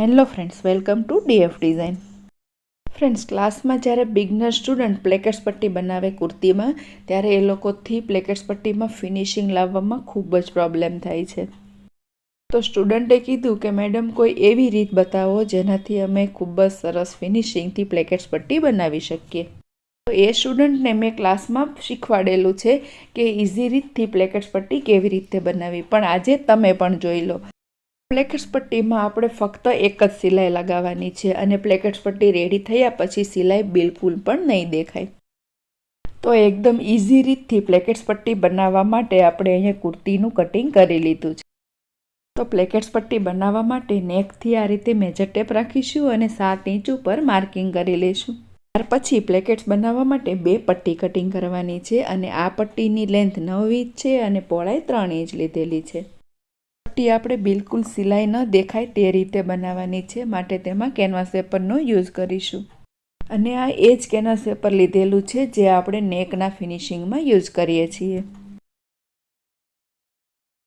Hello friends, welcome to DF design. Friends, ક્લાસમાં જ્યારે beginner student પ્લેકેટ્સ પટ્ટી બનાવે કુર્તીમાં, ત્યારે એ લોકોથી પ્લેકેટ્સ પટ્ટીમાં ફિનિશિંગ લાવવામાં ખૂબ જ પ્રોબ્લેમ થાય છે. તો સ્ટુડન્ટે કીધું કે મેડમ કોઈ એવી રીત બતાવો જેનાથી અમે ખૂબ જ સરસ ફિનિશિંગથી પ્લેકેટ્સ પટ્ટી બનાવી શકીએ. તો એ સ્ટુડન્ટને મેં ક્લાસમાં શીખવાડેલું છે કે ઇઝી રીતથી પ્લેકેટ્સ પટ્ટી કેવી રીતે બનાવી, પણ આજે તમે પણ જોઈ લો. પ્લેકેટ્સ પટ્ટીમાં આપણે ફક્ત એક જ સિલાઈ લગાવવાની છે અને પ્લેકેટ્સ પટ્ટી રેડી થયા પછી સિલાઈ બિલકુલ પણ નહીં દેખાય. તો એકદમ ઇઝી રીતથી પ્લેકેટ્સ પટ્ટી બનાવવા માટે આપણે અહીંયા કુર્તીનું કટિંગ કરી લીધું છે. તો પ્લેકેટ્સ પટ્ટી બનાવવા માટે નેકથી આ રીતે મેજર ટેપ રાખીશું અને 7 ઇંચ ઉપર માર્કિંગ કરી લઈશું. ત્યાર પછી પ્લેકેટ્સ બનાવવા માટે 2 પટ્ટી કટિંગ કરવાની છે અને આ પટ્ટીની લેન્થ 9 ઇંચ છે અને પહોળાઈ 3 ઇંચ લીધેલી છે. પટ્ટી આપણે બિલકુલ સિલાઈ ન દેખાય તે રીતે બનાવવાની છે, માટે તેમાં કેનવાસ પેપરનો યુઝ કરીશું. અને આ એ જ કેનવાસ પેપર લીધેલું છે જે આપણે નેકના ફિનિશિંગમાં યુઝ કરીએ છીએ.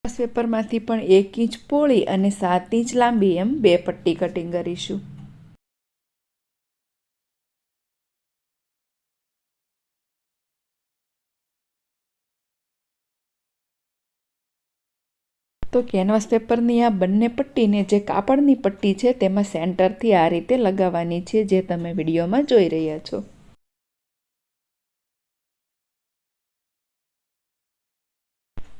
કેનવાસ પેપરમાંથી પણ 1 ઇંચ પહોળી અને 7 ઇંચ લાંબી એમ 2 પટ્ટી કટિંગ કરીશું. તો કેનવાસ પેપરની આ બંને પટ્ટીને જે કાપડની પટ્ટી છે તેમાં સેન્ટરથી આ રીતે લગાવવાની છે, જે તમે વિડીયોમાં જોઈ રહ્યા છો.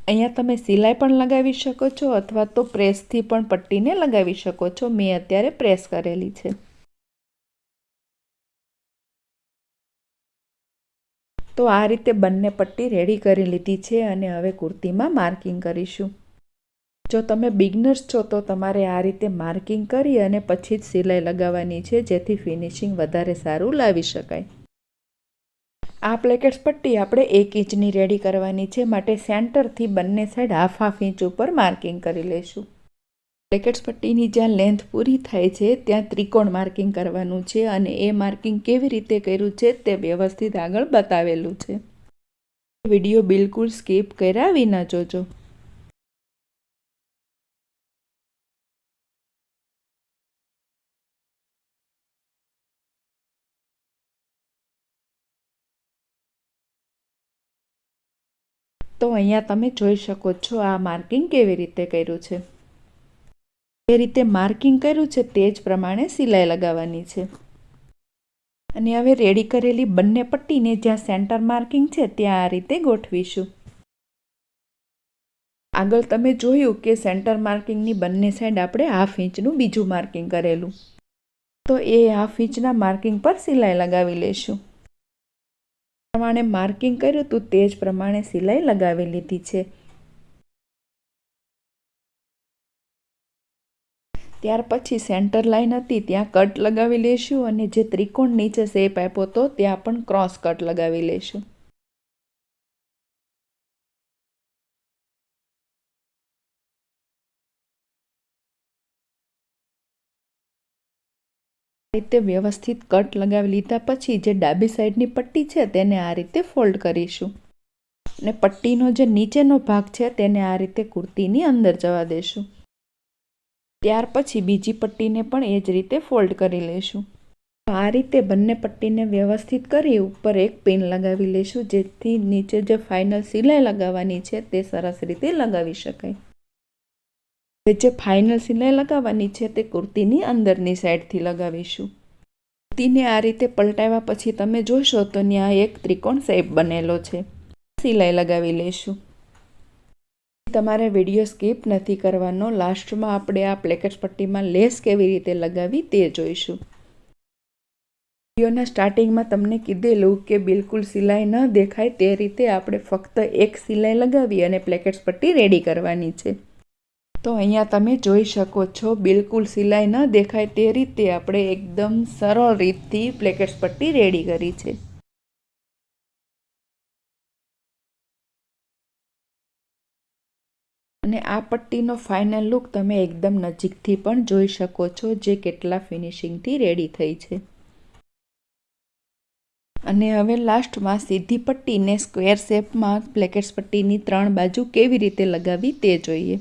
અહીંયા તમે સિલાઈ પણ લગાવી શકો છો અથવા તો પ્રેસથી પણ પટ્ટીને લગાવી શકો છો. મેં અત્યારે પ્રેસ કરેલી છે. તો આ રીતે બંને પટ્ટી રેડી કરી લીધી છે અને હવે કુર્તીમાં માર્કિંગ કરીશું. જો તમે બિગનર્સ છો તો તમારે આ રીતે માર્કિંગ કરી અને પછી જ સિલાઈ લગાવવાની છે, જેથી ફિનિશિંગ વધારે સારું લાવી શકાય. આ પ્લેકેટ્સ પટ્ટી આપણે 1 ઇંચની રેડી કરવાની છે, માટે સેન્ટરથી બંને સાઈડ હાફ ઇંચ ઉપર માર્કિંગ કરી લઈશું. પ્લેકેટ્સ પટ્ટીની જ્યાં લેન્થ પૂરી થાય છે ત્યાં ત્રિકોણ માર્કિંગ કરવાનું છે અને એ માર્કિંગ કેવી રીતે કર્યું છે તે વ્યવસ્થિત આગળ બતાવેલું છે. વિડીયો બિલકુલ સ્કીપ કર્યા વિના જોજો. તો અહીંયા તમે જોઈ શકો છો આ માર્કિંગ કેવી રીતે કર્યું છે. જે રીતે માર્કિંગ કર્યું છે તે જ પ્રમાણે સિલાઈ લગાવવાની છે. અને હવે રેડી કરેલી બંને પટ્ટીને જ્યાં સેન્ટર માર્કિંગ છે ત્યાં આ રીતે ગોઠવીશું. આગળ તમે જોયું કે સેન્ટર માર્કિંગની બંને સાઈડ આપણે હાફ ઇંચનું બીજું માર્કિંગ કરેલું. તો એ હાફ ઇંચના માર્કિંગ પર સિલાઈ લગાવી લઈશું. પ્રમાણે માર્કિંગ કર્યું હતું તે જ પ્રમાણે સિલાઈ લગાવી લીધી છે. ત્યાર પછી સેન્ટર લાઈન હતી ત્યાં કટ લગાવી લઈશું અને જે ત્રિકોણ નીચે શેપ આપ્યો હતો ત્યાં પણ ક્રોસ કટ લગાવી લઈશું. આ રીતે વ્યવસ્થિત કટ લગાવી લીધા પછી જે ડાબી સાઈડની પટ્ટી છે તેને આ રીતે ફોલ્ડ કરીશું અને પટ્ટીનો જે નીચેનો ભાગ છે તેને આ રીતે કુર્તીની અંદર જવા દેશું. ત્યાર પછી બીજી પટ્ટીને પણ એ જ રીતે ફોલ્ડ કરી લઈશું. આ રીતે બંને પટ્ટીને વ્યવસ્થિત કરી ઉપર એક પિન લગાવી લઈશું, જેથી નીચે જે ફાઇનલ સિલાઈ લગાવવાની છે તે સરસ રીતે લગાવી શકાય. જે ફાઇનલ સિલાઈ લગાવવાની છે તે કુર્તીની અંદરની સાઈડથી લગાવીશું. કુર્તીને આ રીતે પલટાવ્યા પછી તમે જોશો તો ત્યાં એક ત્રિકોણ શેપ બનેલો છે. સિલાઈ લગાવી લઈશું. તમારે વિડીયો સ્કીપ નથી કરવાનો. લાસ્ટમાં આપણે આ પ્લેકેટ્સ પટ્ટીમાં લેસ કેવી રીતે લગાવી તે જોઈશું. વિડીયોના સ્ટાર્ટિંગમાં તમને કીધેલું કે બિલકુલ સિલાઈ ન દેખાય તે રીતે આપણે ફક્ત એક સિલાઈ લગાવી અને પ્લેકેટ્સ પટ્ટી રેડી કરવાની છે. તો અહીંયા તમે જોઈ શકો છો બિલકુલ સિલાઈ ન દેખાય તે રીતે આપણે એકદમ સરળ રીતથી પ્લેકેટ્સ પટ્ટી રેડી કરી છે. અને આ પટ્ટીનો ફાઇનલ લુક તમે એકદમ નજીકથી પણ જોઈ શકો છો, જે કેટલા ફિનિશિંગથી રેડી થઈ છે. અને હવે લાસ્ટમાં સીધી પટ્ટીને સ્ક્વેર શેપમાં પ્લેકેટ્સ પટ્ટીની 3 બાજુ કેવી રીતે લગાવી તે જોઈએ.